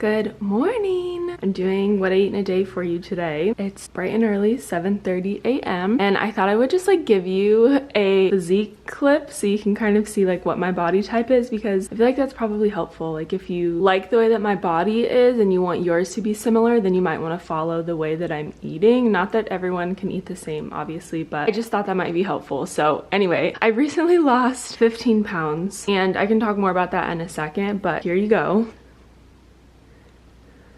Good morning! I'm doing what I eat in a day for you today. It's bright and early, 7:30 a.m. and I thought I would just give you a physique clip so you can kind of see what my body type is, because I feel like that's probably helpful. If you like the way that my body is and you want yours to be similar, then you might want to follow the way that I'm eating. Not that everyone can eat the same, obviously, but I just thought that might be helpful. So anyway, I recently lost 15 pounds and I can talk more about that in a second, but here you go.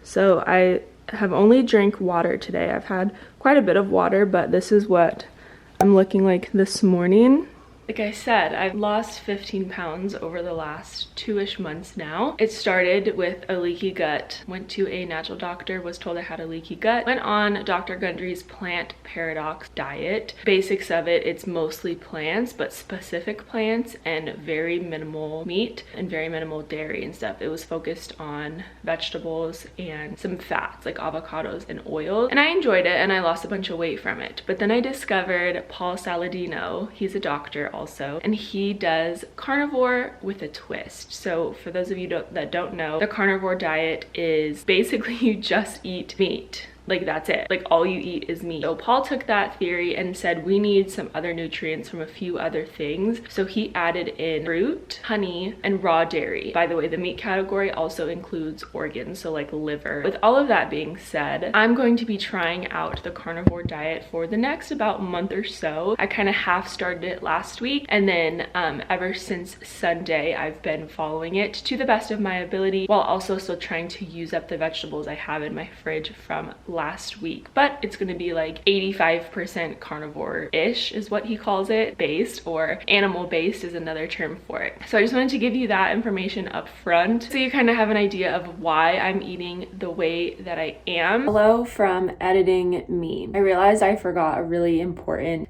So I have only drank water today. I've had quite a bit of water, but this is what I'm looking like this morning. Like I said, I've lost 15 pounds over the last 2-ish months now. It started with a leaky gut. Went to a natural doctor, was told I had a leaky gut. Went on Dr. Gundry's plant paradox diet. Basics of it, it's mostly plants, but specific plants and very minimal meat and very minimal dairy and stuff. It was focused on vegetables and some fats like avocados and oils. And I enjoyed it and I lost a bunch of weight from it. But then I discovered Paul Saladino. He's a doctor also, and he does carnivore with a twist. So for those of you that don't know, the carnivore diet is basically you just eat meat. That's it. All you eat is meat. So Paul took that theory and said we need some other nutrients from a few other things. So he added in fruit, honey, and raw dairy. By the way, the meat category also includes organs, so liver. With all of that being said, I'm going to be trying out the carnivore diet for the next about month or so. I kind of half started it last week, and then ever since Sunday, I've been following it to the best of my ability, while also still trying to use up the vegetables I have in my fridge from last week. But it's going to be 85% carnivore-ish is what he calls it, based, or animal-based is another term for it. So I just wanted to give you that information up front so you kind of have an idea of why I'm eating the way that I am. Hello from editing me. I realized I forgot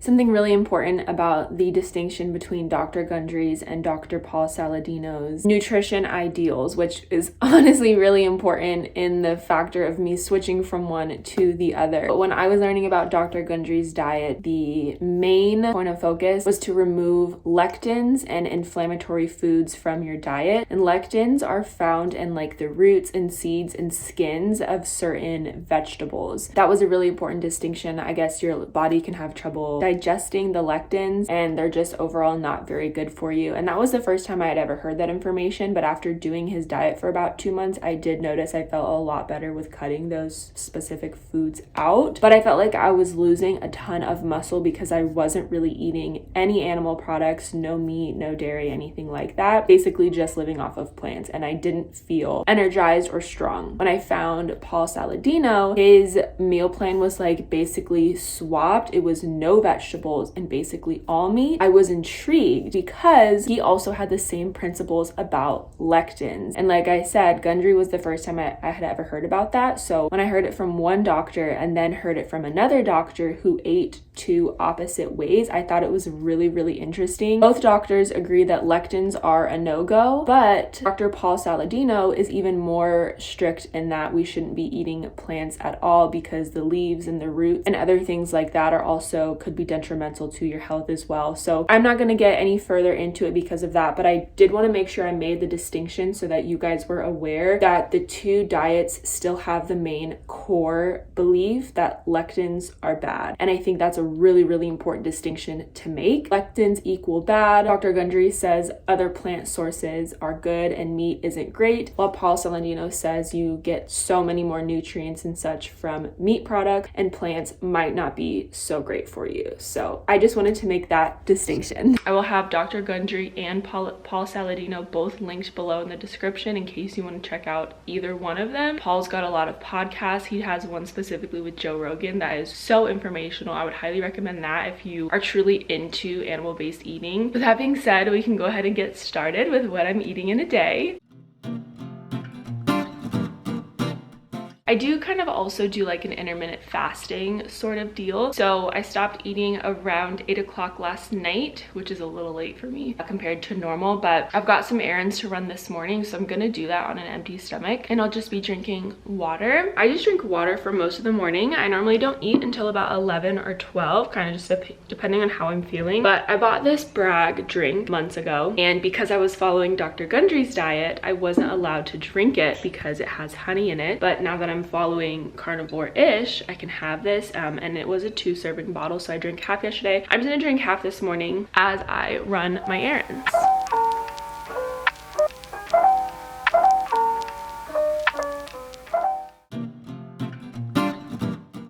something really important about the distinction between Dr. Gundry's and Dr. Paul Saladino's nutrition ideals, which is honestly really important in the factor of me switching from one to the other. But when I was learning about Dr. Gundry's diet, the main point of focus was to remove lectins and inflammatory foods from your diet. And lectins are found in the roots and seeds and skins of certain vegetables. That was a really important distinction. I guess your body can have trouble digesting the lectins and they're just overall not very good for you. And that was the first time I had ever heard that information. But after doing his diet for about 2 months, I did notice I felt a lot better with cutting those specific foods out. But I felt like I was losing a ton of muscle because I wasn't really eating any animal products, no meat, no dairy, anything like that. Basically just living off of plants, and I didn't feel energized or strong. When I found Paul Saladino, his meal plan was basically swapped. It was no vegetables and basically all meat. I was intrigued because he also had the same principles about lectins. And like I said, Gundry was the first time I had ever heard about that. So when I heard it from one doctor and then heard it from another doctor who ate two opposite ways, I thought it was really, really interesting. Both doctors agree that lectins are a no-go, but Dr. Paul Saladino is even more strict in that we shouldn't be eating plants at all because the leaves and the roots and other things like that are also could be detrimental to your health as well. So I'm not going to get any further into it because of that, but I did want to make sure I made the distinction so that you guys were aware that the two diets still have the main core belief that lectins are bad. And I think that's a really, really important distinction to make. Lectins equal bad. Dr. Gundry says other plant sources are good and meat isn't great, while Paul Saladino says you get so many more nutrients and such from meat products and plants might not be so great for you. So I just wanted to make that distinction. I will have Dr. Gundry and Paul Saladino both linked below in the description in case you want to check out either one of them. Paul's got a lot of podcasts. He has one specifically with Joe Rogan that is so informational. I would highly recommend that if you are truly into animal-based eating. With that being said, we can go ahead and get started with what I'm eating in a day. I do kind of also do like an intermittent fasting sort of deal. So I stopped eating around 8 o'clock last night, which is a little late for me compared to normal, but I've got some errands to run this morning, so I'm gonna do that on an empty stomach, and I'll just be drinking water. I just drink water for most of the morning. I normally don't eat until about 11 or 12, kind of just depending on how I'm feeling. But I bought this Bragg drink months ago, and because I was following Dr. Gundry's diet, I wasn't allowed to drink it because it has honey in it. But now that I'm following carnivore-ish, I can have this, and it was a 2-serving bottle, so I drank half yesterday. I'm just gonna drink half this morning as I run my errands.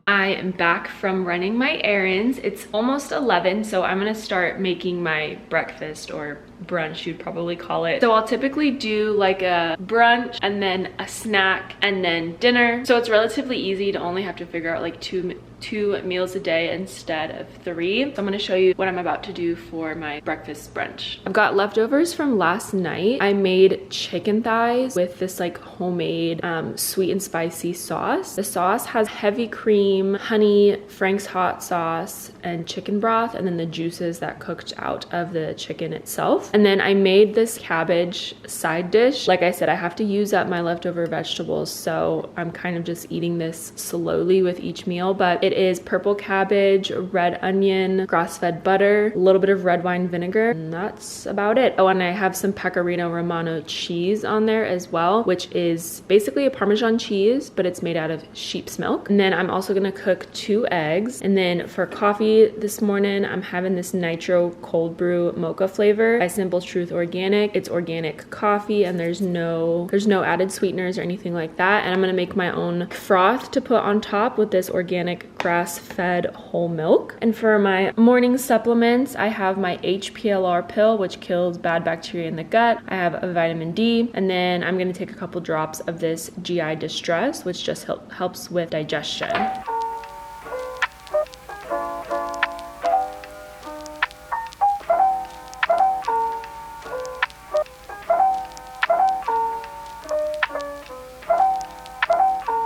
I am back from running my errands. It's almost 11, so I'm gonna start making my breakfast, or brunch you'd probably call it. So I'll typically do like a brunch and then a snack and then dinner. So it's relatively easy to only have to figure out like two meals a day instead of 3. So I'm gonna show you what I'm about to do for my breakfast brunch. I've got leftovers from last night. I made chicken thighs with this like homemade sweet and spicy sauce. The sauce has heavy cream, honey, Frank's hot sauce, and chicken broth, and then the juices that cooked out of the chicken itself. And then I made this cabbage side dish. Like I said, I have to use up my leftover vegetables, so I'm kind of just eating this slowly with each meal, but it is purple cabbage, red onion, grass-fed butter, a little bit of red wine vinegar, and that's about it. Oh, and I have some Pecorino Romano cheese on there as well, which is basically a Parmesan cheese, but it's made out of sheep's milk. And then I'm also gonna cook 2 eggs. And then for coffee this morning, I'm having this nitro cold brew mocha flavor by Simple Truth Organic. It's organic coffee, and there's no added sweeteners or anything like that. And I'm gonna make my own froth to put on top with this organic grass-fed whole milk. And for my morning supplements, I have my HPLR pill, which kills bad bacteria in the gut. I have a vitamin D, and then I'm gonna take a couple drops of this GI Distress, which just helps with digestion.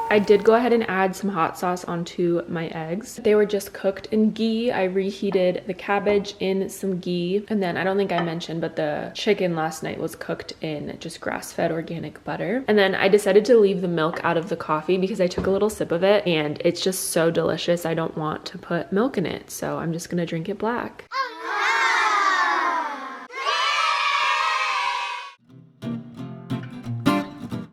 I did go ahead and add some hot sauce onto my eggs. They were just cooked in ghee. I reheated the cabbage in some ghee. And then I don't think I mentioned, but the chicken last night was cooked in just grass-fed organic butter. And then I decided to leave the milk out of the coffee because I took a little sip of it and it's just so delicious. I don't want to put milk in it, so I'm just gonna drink it black.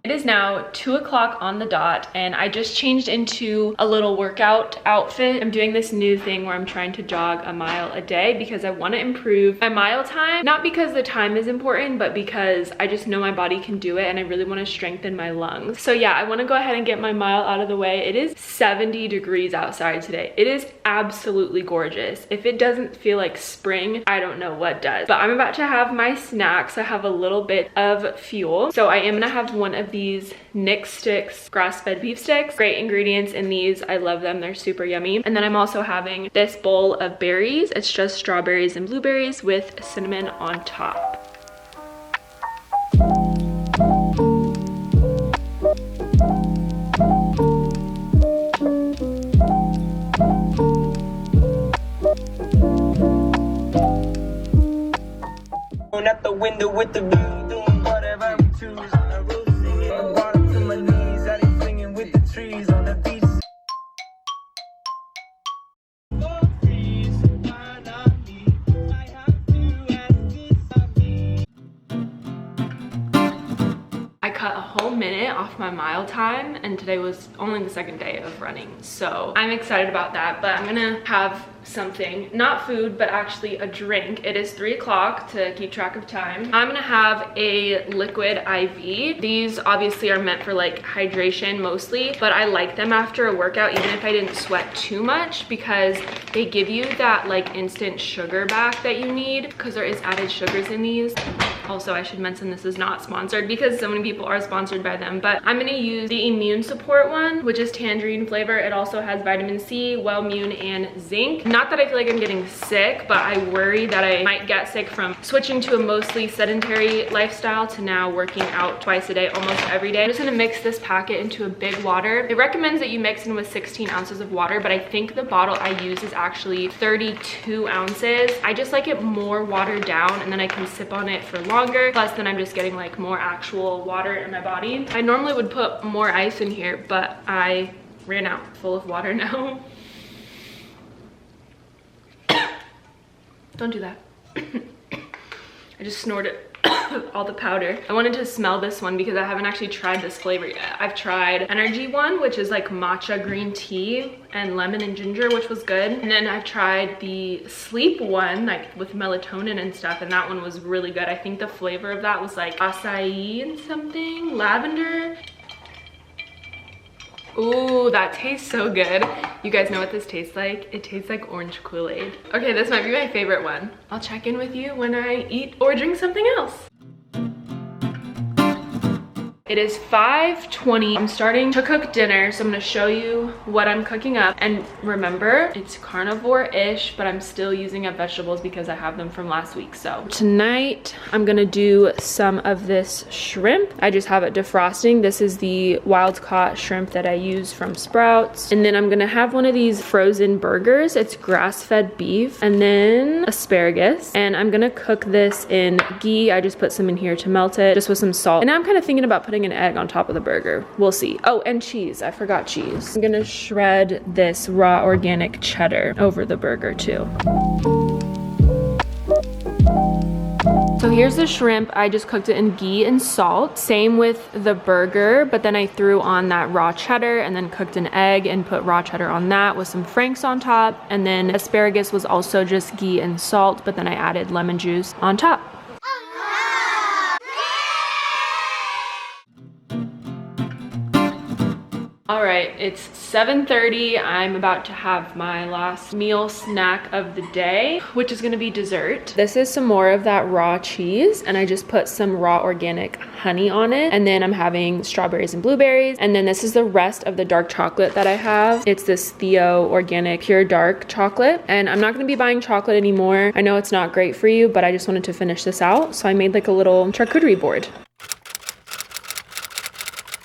It is now 2 o'clock on the dot, and I just changed into a little workout outfit. I'm doing this new thing where I'm trying to jog a mile a day because I want to improve my mile time. Not because the time is important, but because I just know my body can do it and I really want to strengthen my lungs. So yeah, I want to go ahead and get my mile out of the way. It is 70 degrees outside today. It is absolutely gorgeous. If it doesn't feel like spring, I don't know what does. But I'm about to have my snacks. I have a little bit of fuel. So I am gonna have one of these Nick Sticks grass-fed beef sticks. Great ingredients in these. I love them. They're super yummy. And then I'm also having this bowl of berries. It's just strawberries and blueberries with cinnamon on top. At the window with the view, doing whatever we choose. I rose singing, bottom to my knees, I ain't singing with the trees on the beach. I cut a whole minute off my mile time, and today was only the second day of running, so I'm excited about that. But I'm gonna have something, not food, but actually a drink. It is 3 o'clock to keep track of time. I'm gonna have a liquid IV. These obviously are meant for like hydration mostly, but I like them after a workout even if I didn't sweat too much because they give you that like instant sugar back that you need because there is added sugars in these. Also, I should mention this is not sponsored because so many people are sponsored by them, but I'm gonna use the immune support one, which is tangerine flavor. It also has vitamin C, Wellmune, and zinc. Not that I feel like I'm getting sick, but I worry that I might get sick from switching to a mostly sedentary lifestyle to now working out twice a day, almost every day. I'm just gonna mix this packet into a big water. It recommends that you mix in with 16 ounces of water, but I think the bottle I use is actually 32 ounces. I just like it more watered down, and then I can sip on it for longer. Plus then I'm just getting like more actual water in my body. I normally would put more ice in here, but I ran out full of water now. Don't do that. I just snorted all the powder. I wanted to smell this one because I haven't actually tried this flavor yet. I've tried energy one, which is like matcha green tea and lemon and ginger, which was good. And then I've tried the sleep one, like with melatonin and stuff, and that one was really good. I think the flavor of that was like acai and something, lavender. Ooh, that tastes so good. You guys know what this tastes like? It tastes like orange Kool-Aid. Okay, this might be my favorite one. I'll check in with you when I eat or drink something else. It is 5:20. I'm starting to cook dinner, so I'm gonna show you what I'm cooking up. And remember, it's carnivore-ish, but I'm still using up vegetables because I have them from last week. So tonight, I'm gonna do some of this shrimp. I just have it defrosting. This is the wild-caught shrimp that I use from Sprouts. And then I'm gonna have one of these frozen burgers. It's grass-fed beef, and then asparagus. And I'm gonna cook this in ghee. I just put some in here to melt it, just with some salt. And now I'm kind of thinking about putting an egg on top of the burger. We'll see. Oh, and cheese. I forgot cheese. I'm gonna shred this raw organic cheddar over the burger too. So here's the shrimp. I just cooked it in ghee and salt. Same with the burger, but then I threw on that raw cheddar and then cooked an egg and put raw cheddar on that with some franks on top. And then asparagus was also just ghee and salt, but then I added lemon juice on top. All right, it's 7:30. I'm about to have my last meal snack of the day, which is gonna be dessert. This is some more of that raw cheese, and I just put some raw organic honey on it. And then I'm having strawberries and blueberries. And then this is the rest of the dark chocolate that I have. It's this Theo organic pure dark chocolate. And I'm not gonna be buying chocolate anymore. I know it's not great for you, but I just wanted to finish this out. So I made like a little charcuterie board.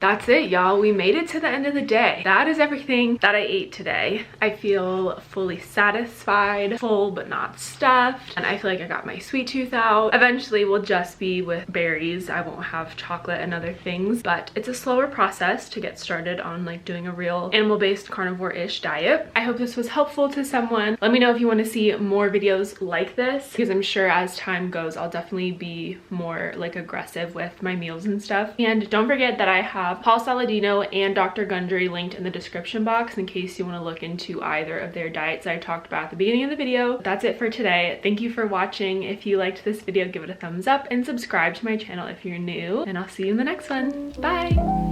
That's it, y'all. We made it to the end of the day. That is everything that I ate today. I feel fully satisfied, full but not stuffed, and I feel like I got my sweet tooth out. Eventually we'll just be with berries. I won't have chocolate and other things, but it's a slower process to get started on like doing a real animal-based carnivore-ish diet. I hope this was helpful to someone. Let me know if you want to see more videos like this, because I'm sure as time goes I'll definitely be more like aggressive with my meals and stuff. And don't forget that I have Paul Saladino and Dr. Gundry linked in the description box in case you want to look into either of their diets I talked about at the beginning of the video. That's it for today. Thank you for watching. If you liked this video, give it a thumbs up and subscribe to my channel if you're new, and I'll see you in the next one. Bye!